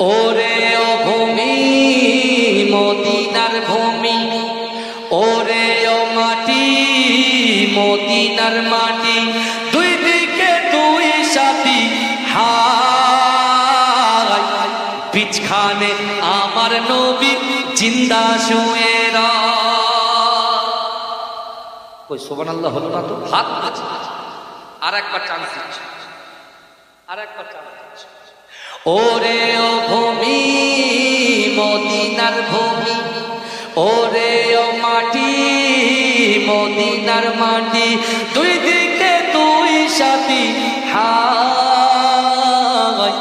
ওরে ও ভূমি মদিনার ভূমি, ওরে ও মাটি মদিনার মাটি, দুই দিকে দুই সাথী হায়, বিছখানে আমার নবী জিন্দা শুয়ে কই সুবহানাল্লাহ হলো না তো? হাত আছে, আর একবার চান্স দিচ্ছে, আর একবার চান্স দিচ্ছে। ওরে ও ভূমি মদিনার ভূমি, ওরে ও মাটি মদিনার মাটি, দুই দিকে দুই সাথী হায়,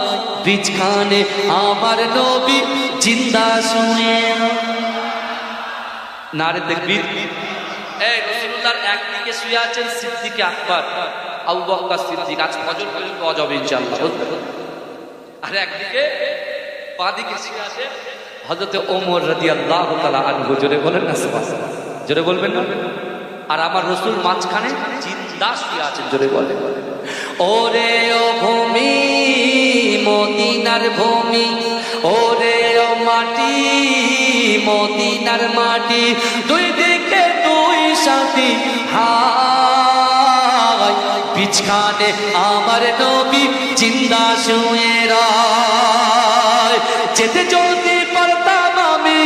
বিছখানে আমার নবী জিন্দা শুয়ে। নারে তাকবীর। এই রাসূলুল্লাহর একদিকে শুয়ে আছেন সিদ্দিক আকবর, আবু বকর সিদ্দিক, আজ ফজর পর্যন্ত ওয়াজ হবে ইনশাআল্লাহ। আর একদিকে বাঁদিকে শুয়ে আছে হযরত ওমর রাদিয়াল্লাহু তাআলা আনহু। জোরে বলেন না সুবহানাল্লাহ, জোরে বলবেন না? আর আমার রাসূল মাঝখানে জিন্দা শুয়ে আছেন, জোরে বলেন। ওরে ও ভূমি মদিনার ভূমি, ওরে ও মাটি মদিনার মাটি, দুই দিকে দুই সাথী হায়, বিছখানে আমার নবী জিন্দা শুয়ে রয়। যেতে যদি পারতাম আমি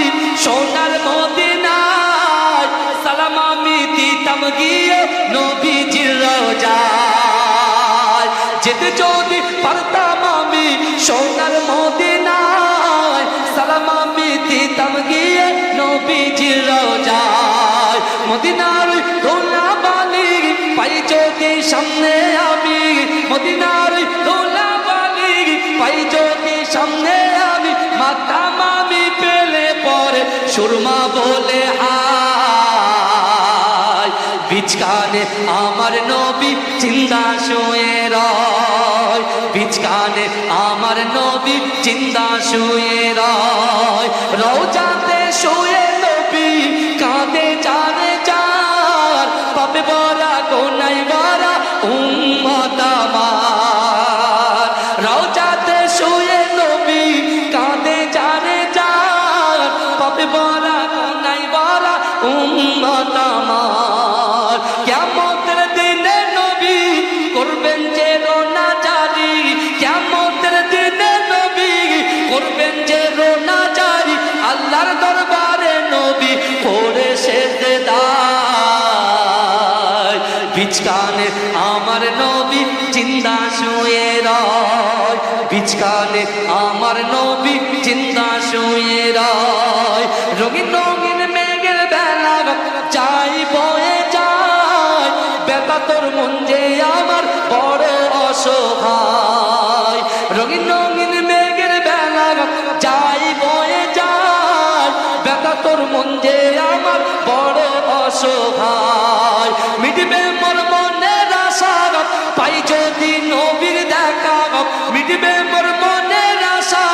সোনার মদিনায়, সালাম আমি দিতাম গিয়ে নবীজির রওজায়। যেতে যদি পারতাম আমি সোনার মদিনায়, সালাম আমি দিতাম গিয়ে নবীজির রওজায়। মদিনার ধুলাবালি পাই যদি সামনে আমি, মদিনার ধুলাবালি পাই যদি সামনে আমি, মাতাম আমি পেলে পরে সুরমা বলে হায়, বিছখানে আমার নবী জিন্দা শুয়ে রয়, বিছখানে আমার নবী জিন্দা শুয়ে রয়। রওজাতে শুয়ে নবী কাঁদে চারে চার, পাপে ভরা গোনাই ভরা উম্মত আমার। রওজাতে শুয়ে নবী কাঁদে চারে চার, পাপে ভরা গোনাই ভরা উম্মত আমার। কিয়ামতের দিনে নবী করবেন যে রোনা জারি, কিয়ামতের দিনে নবী করবেন যে রোনা জারি, আল্লাহর দরবারে নবী পড়ে সেজদায়, বিছখানে আমার নবী জিন্দা শুয়ে রয়, বিছখানে আমার নবী জিন্দা শুয়ে রয়। রঙিন রঙিন মেঘের বেলা যাই বয়ে যায়, বেতা তোর মন যে আমার বড় অসহায়। রঙিন রঙিন মেঘের বেলা যাই বয়ে যায়, বেতা তোর মন যে আমার বড় অসহায়। মিটবে মোর মনের আশা পাই যদি নবীর দেখা, মিটবে মোর মনের আশা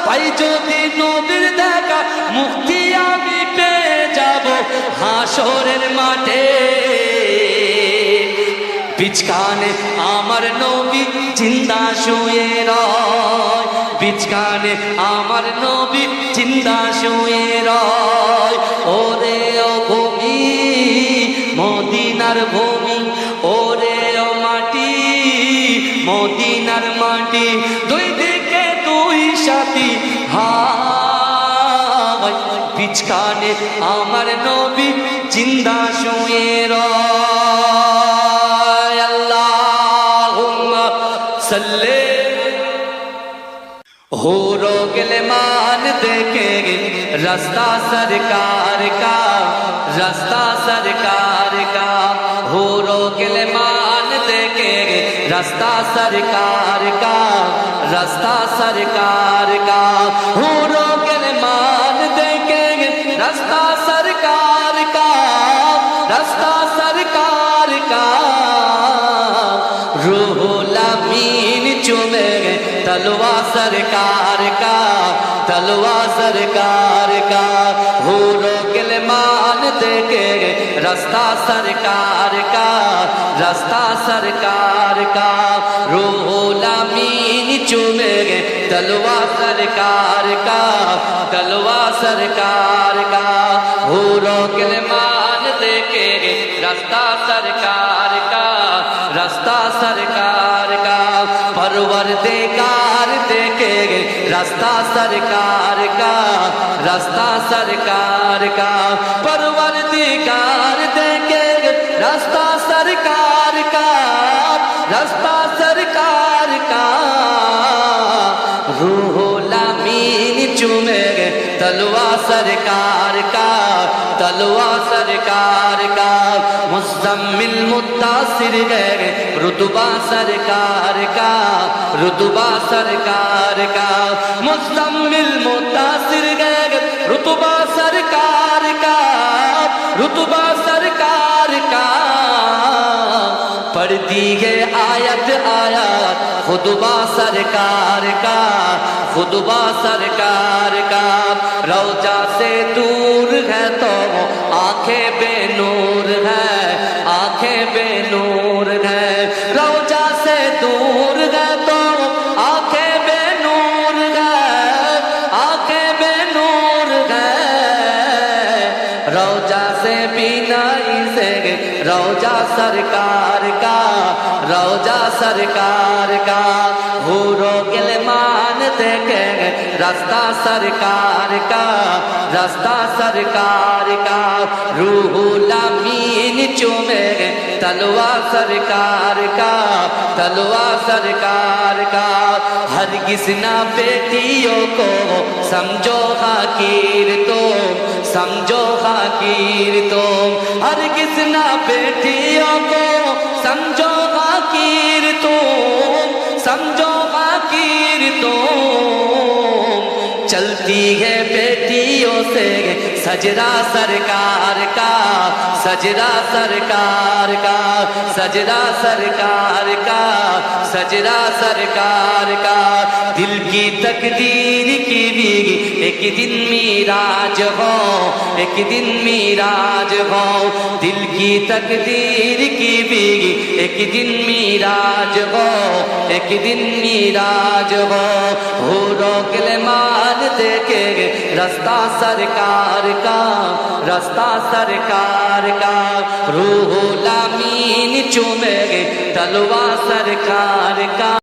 পাই যদি নবীর দেখা, মুক্তি আমি পেয়ে যাব হাসরের মাঠে, বিছখানে আমার নবী জিন্দা শুয়ে রয়, বিছখানে আমার নবী জিন্দা শুয়ে রয়। ওরে ও ভূমি মদিনার ভূমি, ওরে ও মাটি মদিনার মাটি, দুই দিকে দুই সাথী হায়, বিছখানে আমার নবী জিন্দা শুয়ে রয়। আল্লাহুম্মা সাল্লি। हो रो गिलमान देखे रास्ता सरकार का, रास्ता सरकार का, हो रो गिलमान देखे रास्ता सरकार का, रास्ता सरकार का, हो रो गिलमान देखे रास्ता सरकार का, रास्ता सरकार का, रूहुल अमीन चुमे तलवा सरकार का, तलवा सरकार का, हूरों गिलमान देखे रास्ता सरकार का, रास्ता सरकार का, रूहुल अमीन चूमेगे तलवा सरकार का, तलवा सरकार का, हूरों गिलमान देखे रास्ता सरकार का, रास्ता सरकार का, परवरदिगार देखेंगे रास्ता सरकार का, रास्ता सरकार का, परवरदिगार देखेंगे रास्ता सरकार का, रास्ता सरकार का, रूहुल अमीन चूमेंगे तलवा सरकार का, तलवा सरकार का, मुज़म्मिल मुत्तासिर गए रुतबा सरकार का, रुतबा सरकार का, मुज़म्मिल मुत्तासिर गए रुतबा सरकार का, रुतबा सरकार का, पढ़ दी है आयत आयत खुतबा सरकार का, खुतबा सरकार का, रौजा से दूर है तो आंखें बेनूर है, आंखें बेनूर है, रौजा से दूर है तो आंखें बेनूर है, आंखें बेनूर है, रौजा से बीनाई से रौजा सरकार का, रौजा सरकार का, हूरों गिलमान देखेंगे रास्ता सरकार का, रास्ता सरकार का, रूहुल अमीन चूमेंगे तलवा सरकार का, तलवा सरकार का, हरगिज़ ना बेटियों को समझो हकीर तुम, समझो हकीर तुम, हरगिज़ ना बेटियों को समझो हकीर तुम, समझो हकीर तुम, चलती है बेटियों से सजरा सरकार का, सजरा सरकार का, सजरा सरकार का, सजरा सरकार का, दिल की तकदीर की भी एक दिन मीराज हो, एक दिन मीराज हो, दिल की तकदीर की भी एक दिन मीराज हो, एक दिन मीराज हो, हूरों गिलमान देखेंगे रास्ता सरकार का, रास्ता सरकार का, रूहुल अमीन चूमेंगे तलवा सरकार का।